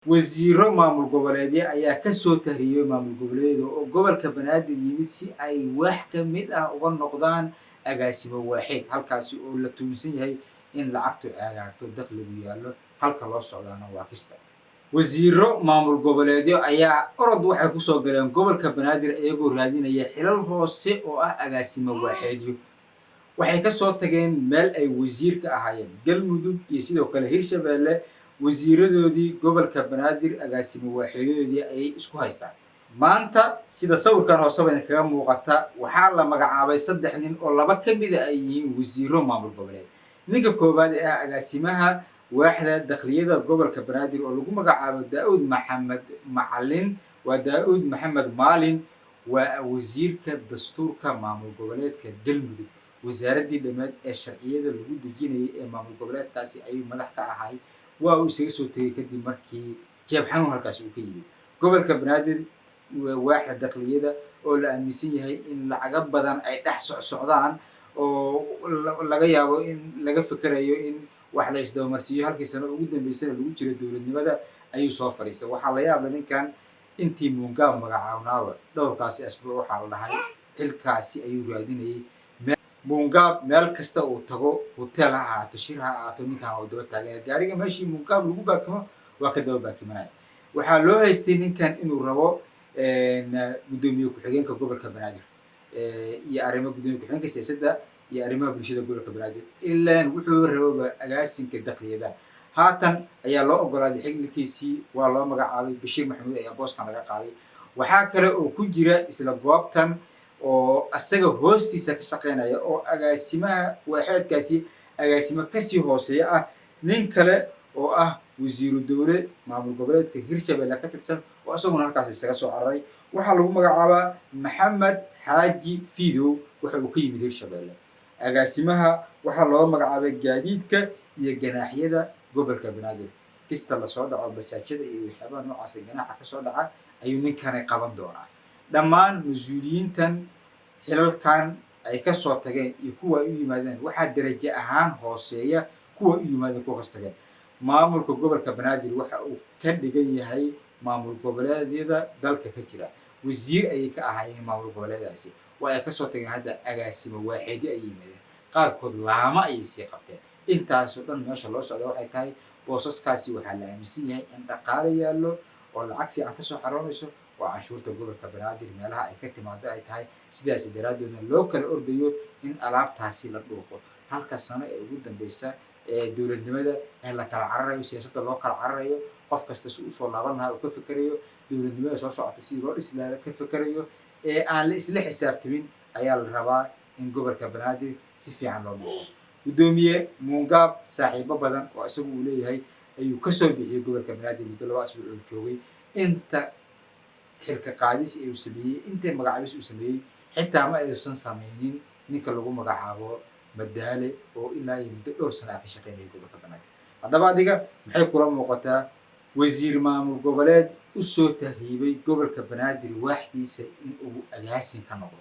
wasiiro maamul goboleedyo ayaa ka soo tahriyay maamul goboleedyada oo gobolka Banaadir yimid si ay wax ka mid ah uga noqdaan agaasimo waaxid halkaasi oo la tuunsan yahay in lacagtu cagaarto dakhligu yaallo halka loo socdaana waa kista wasiiro maamul goboleedyo ayaa orod waxay ku soo galeen gobolka Banaadir iyagoo raadinaya xilal hoose oo ah agaasimo waaxidyo waxay ka soo tageen meel ay wasiir ka ahaayeen Galmudug iyo sidoo kale Hirshabeelle wasiiradoodii gobolka Banaadir agaasimo waaxidoodii ay isku haystaan maanta sida sawirkan hoose kaga muuqata waxaa la magacaabay 3 nin oo laba ka mid ah ay yihiin wasiiro maamul goboleed ninka koobaad ee agaasimaha waaxda dakhliga gobolka Banaadir oo lagu magacaabo Daawud Maxamed Macalin waa Daawud Maxamed Maalin waa wasiirka dastuurka maamul goboleedka Galmudug wasaaradii dhameed ee sharciyada lagu dejinayay ee maamul goboleedkaasi ay madax ka ahay waa uu isaga soo tagay kadib markii jeeb xanuun halkaas uu ka yimid gobolka Banaadir waaxda dakhliga oo la aaminsan yahay in lacaga badan ay dhex socdaan oo laga yaabo in laga fikirayo in wax la isdoomarsiyo halkii sano ugu dambeysay lagu jiro dawladnimada ayuu soo fariistay waxaa la yaab leh ninkan intii muungaab magacaawnaawa dhowrkaasi asbuuc waxaa la dhahay xilkaasi ayuu raadinayay muungaab meel kasta uu tago hotel ha ahaato shir ha ahaato ninkan oo daba taagan gaariga meeshii muungaab lagu baakimo waa ka daba baakimanaya waxaa loo haystay ninkan inuu rabo gudoomiye ku-xigeenka gobolka Banaadir iyo arrimaha gudoomiye ku-xigeenka siyaasadda iyo arrimaha bulshada gobolka Banaadir ilaan wuxuu rabaa agaasinka dakhliga haatan ayaa loo ogolaaday xilkiisii waa loo magacaabay Bashiir Maxamuud ayaa booskan laga qaaday waxaa kale oo ku jira isla goobtan oo asaga hoostiisa ka shaqeynaya oo agaasimaha waaxidkaasi agaasimo kasii hooseeya ah nin kale oo ah wasiiru dawle maamul goboleedka Hirshabeelle ka tirsan oo asaguna halkaas isaga soo cararay waxaa lagu magacaabaa Maxamed Xaaji Fiidow waxa uu ka yimid Hirshabeelle agaasimaha waxaa loo magacaabay gaadiidka iyo ganaaxyada gobolka Banaadir kista la soo dhaco bajaajada iyo waxyaabaha noocaas ganaaxa ka soo dhaca ayuu ninkan qaban doonaa dhammaan mas'uuliyiintan xilalkan ay ka soo tageen iyo kuwa ay u yimaadeen waxaa darajo ahaan hooseeya kuwa u yimaadeen kuwa ka tageen maamulka gobolka Banaadir waxa uu ka dhigan yahay maamul goboleedyada dalka ka jira wasiir ayay ka ahaayeen maamul goboleedaasi waa ay ka soo tageen hadda agaasimo waaxid ay yimaadeen qaarkood laama ay sii qabteen intaas oo dhan meesha loo socdo waxay tahay boosaskaasi waxaa la aaminsan yahay in dhaqaale yaallo oo lacag fiican ka soo xaroonayso oo canshuurta gobolka Banaadir meelaha ay ka timaado ay tahay sidaas daraadoodna loo kala ordayo in alaabtaasi la dhuuqo halka sano ee ugu dambaysa ee dawladnimada ee la kala cararayo siyaasadda loo kala cararayo qof kasta si uu soo laaban lahaa uu ka fikirayo dawladnimada soo socota si loo dhisi lahaa ka fikirayo ee aan la isla xisaabtamin ayaa la rabaa in gobolka Banaadir si fiican loo dhuuqo gudoomiye muungaab saaxiibo badan oo isagu uu leeyahay ayuu ka soo bixiyay gobolka Banaadir muddo 2 asbuuc oo joogay inta xilka qaadis ee uu sameeyay inta magacaabis uu sameeyay xitaa ma aysan sameeynin ninka lagu magacaabo Madaale oo ilaa iyo muddo dhowr sano ka shaqeynayay gobolka Banaadir haddaba adiga maxay kula muuqataa wasiir maamul goboleed u soo tahribay gobolka Banaadir waaxdiisa in uu agaasin ka noqdo